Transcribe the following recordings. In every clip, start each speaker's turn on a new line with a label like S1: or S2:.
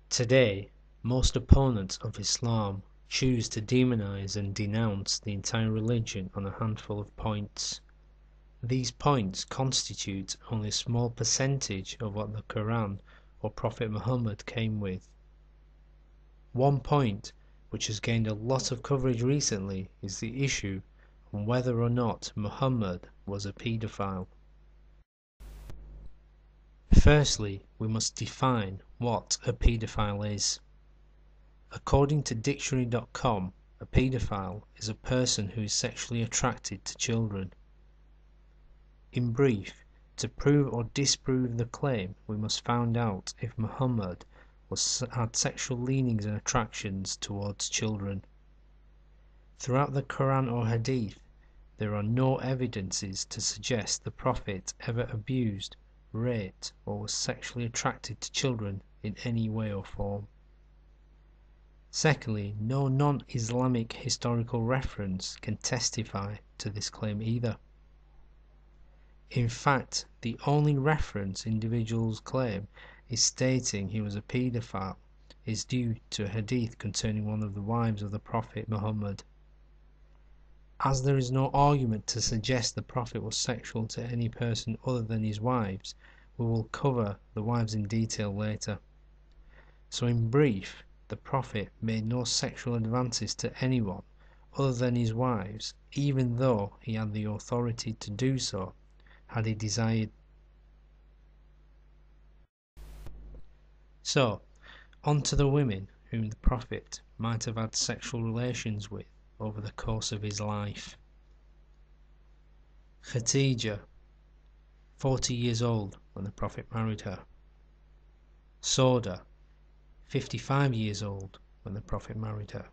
S1: Today, most opponents of Islam choose to demonize and denounce the entire religion on a handful of points. These points constitute only a small percentage of what the Quran or Prophet Muhammad came with. One point which has gained a lot of coverage recently is the issue on whether or not Muhammad was a paedophile. Firstly, we must define what a paedophile is. According to dictionary.com, a paedophile is a person who is sexually attracted to children. In brief, to prove or disprove the claim, we must find out if Muhammad had sexual leanings and attractions towards children. Throughout the Quran or Hadith, there are no evidences to suggest the Prophet ever abused, raped, or was sexually attracted to children in any way or form. Secondly, no non-Islamic historical reference can testify to this claim either. In fact, the only reference individuals claim is stating he was a paedophile is due to a hadith concerning one of the wives of the Prophet Muhammad. As there is no argument to suggest the Prophet was sexual to any person other than his wives, we will cover the wives in detail later. So in brief, the Prophet made no sexual advances to anyone other than his wives, even though he had the authority to do so, had he desired. So, on to the women whom the Prophet might have had sexual relations with over the course of his life. Khadija, 40 years old when the Prophet married her. Sauda, 55 years old when the Prophet married her.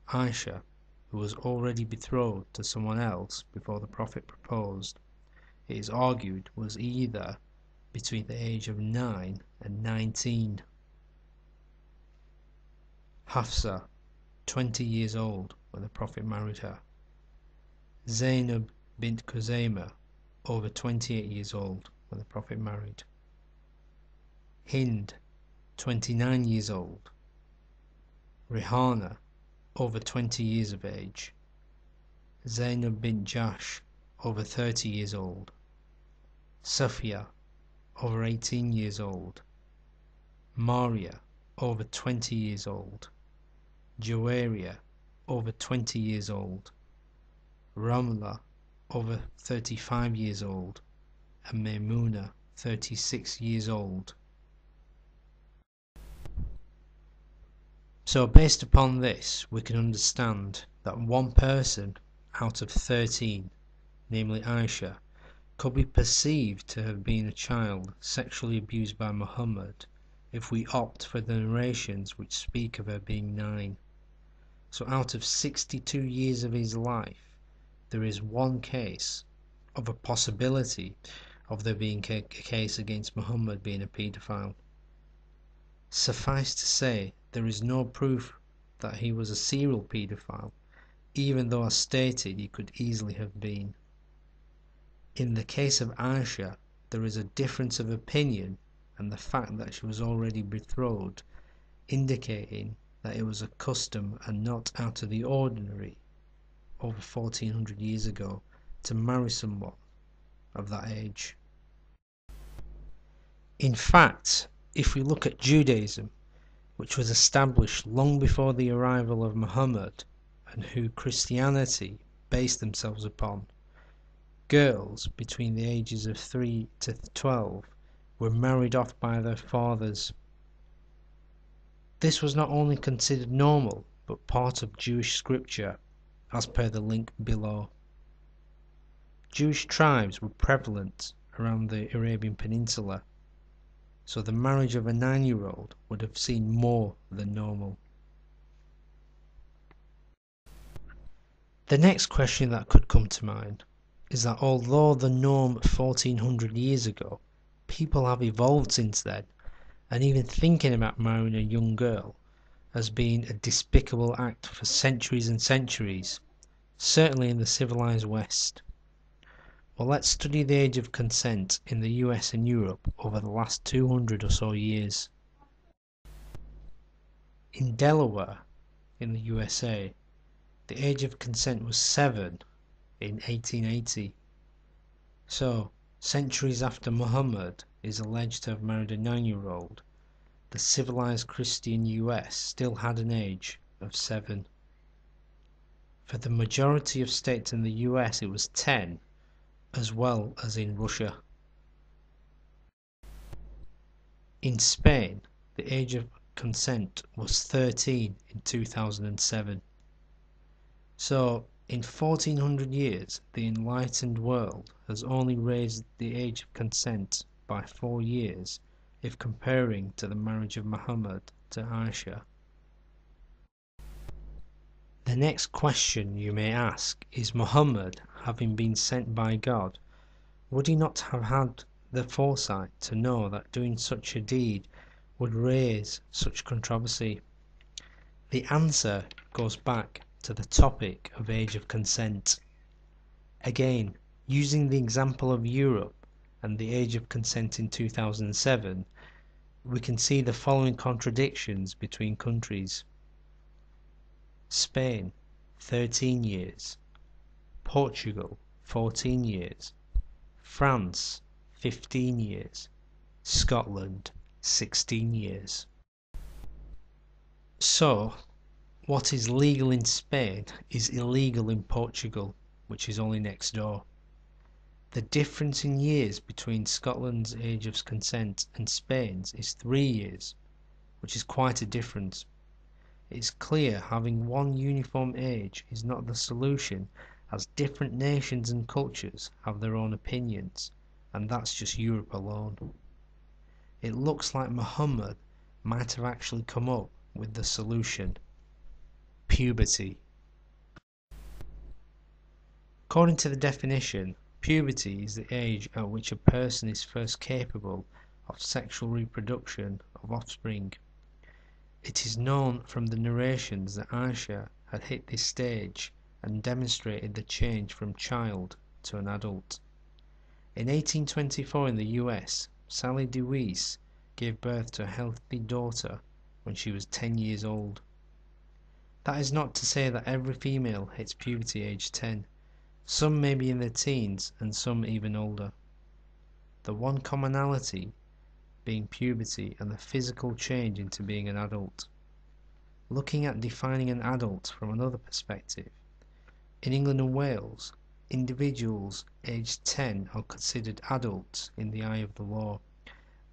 S1: Aisha, who was already betrothed to someone else before the Prophet proposed, it is argued was either between the age of 9 and 19. Hafsa, 20 years old when the Prophet married her. Zainab bint Khuzaymah, over 28 years old when the Prophet married. Hind, 29 years old. Rihanna, over 20 years of age. Zainab bint Jahsh, over 30 years old. Safia, over 18 years old. Maria, over 20 years old. Juwayriya, over 20 years old. Ramla, over 35 years old. And Maymuna, 36 years old. So based upon this, we can understand that one person out of 13, namely Aisha, could be perceived to have been a child sexually abused by Muhammad if we opt for the narrations which speak of her being 9. So out of 62 years of his life, there is one case of a possibility of there being a case against Muhammad being a paedophile. Suffice to say, there is no proof that he was a serial paedophile, even though as stated he could easily have been. In the case of Aisha, there is a difference of opinion, and the fact that she was already betrothed, indicating that it was a custom and not out of the ordinary over 1400 years ago to marry someone of that age. In fact, if we look at Judaism, which was established long before the arrival of Muhammad and who Christianity based themselves upon, girls between the ages of 3 to 12 were married off by their fathers. This was not only considered normal, but part of Jewish scripture, as per the link below. Jewish tribes were prevalent around the Arabian Peninsula, so the marriage of a 9-year-old would have seemed more than normal. The next question that could come to mind is that although the norm 1400 years ago, people have evolved since then, and even thinking about marrying a young girl has been a despicable act for centuries and centuries, certainly in the civilized West. Well, let's study the age of consent in the US and Europe over the last 200 or so years. In Delaware, in the USA, the age of consent was 7 in 1880. So, centuries after Muhammad is alleged to have married a 9-year-old, the civilized Christian US still had an age of 7. For the majority of states in the US it was 10, as well as in Russia. In Spain, the age of consent was 13 in 2007. So, in 1400 years, the enlightened world has only raised the age of consent by 4 years if comparing to the marriage of Muhammad to Aisha. The next question you may ask is, Muhammad, having been sent by God, would he not have had the foresight to know that doing such a deed would raise such controversy? The answer goes back to the topic of age of consent. Again, using the example of Europe and the age of consent in 2007, we can see the following contradictions between countries. Spain, 13 years. Portugal, 14 years. France, 15 years. Scotland, 16 years. So, what is legal in Spain is illegal in Portugal, which is only next door. The difference in years between Scotland's age of consent and Spain's is 3 years, which is quite a difference. It is clear having one uniform age is not the solution, as different nations and cultures have their own opinions, and that's just Europe alone. It looks like Muhammad might have actually come up with the solution. Puberty. According to the definition, puberty is the age at which a person is first capable of sexual reproduction of offspring. It is known from the narrations that Aisha had hit this stage and demonstrated the change from child to an adult. In 1824 in the US, Sally Deweese gave birth to a healthy daughter when she was 10 years old. That is not to say that every female hits puberty age 10. Some may be in their teens and some even older. The one commonality being puberty and the physical change into being an adult. Looking at defining an adult from another perspective, in England and Wales, individuals aged 10 are considered adults in the eye of the law,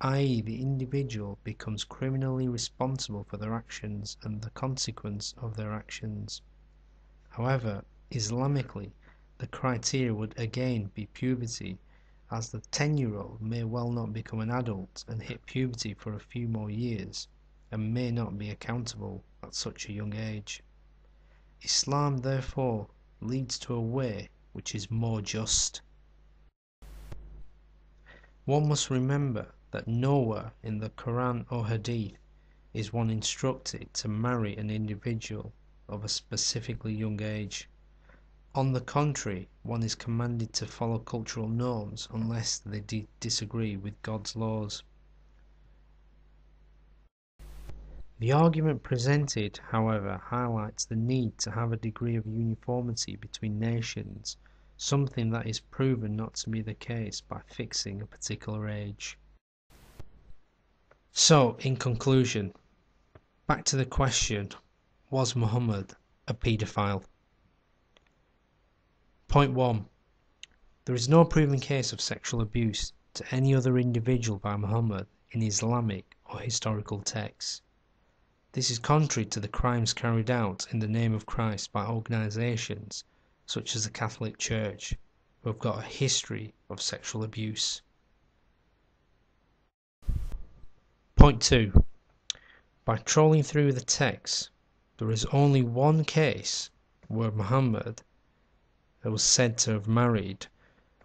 S1: i.e. the individual becomes criminally responsible for their actions and the consequence of their actions. However, Islamically, the criteria would again be puberty, as the 10-year-old may well not become an adult and hit puberty for a few more years, and may not be accountable at such a young age. Islam therefore leads to a way which is more just. One must remember that nowhere in the Quran or Hadith is one instructed to marry an individual of a specifically young age. On the contrary, one is commanded to follow cultural norms unless they disagree with God's laws. The argument presented, however, highlights the need to have a degree of uniformity between nations, something that is proven not to be the case by fixing a particular age. So, in conclusion, back to the question, was Muhammad a paedophile? Point 1. There is no proven case of sexual abuse to any other individual by Muhammad in Islamic or historical texts. This is contrary to the crimes carried out in the name of Christ by organisations such as the Catholic Church, who have got a history of sexual abuse. Point 2. By trawling through the texts, there is only one case where Muhammad was said to have married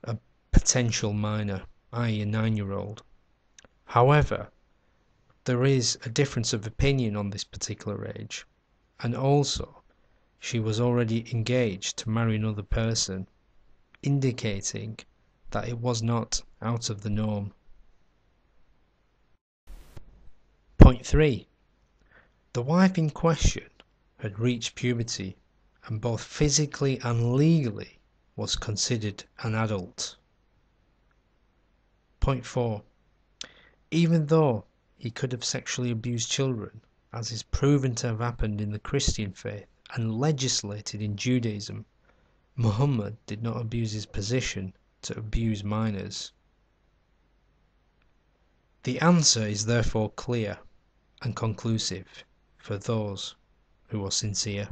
S1: a potential minor, i.e. a 9-year-old. However, there is a difference of opinion on this particular age, and also she was already engaged to marry another person, indicating that it was not out of the norm. Point 3. The wife in question had reached puberty and both physically and legally was considered an adult. Point 4. Even though he could have sexually abused children, as is proven to have happened in the Christian faith and legislated in Judaism, Muhammad did not abuse his position to abuse minors. The answer is therefore clear and conclusive for those who are sincere.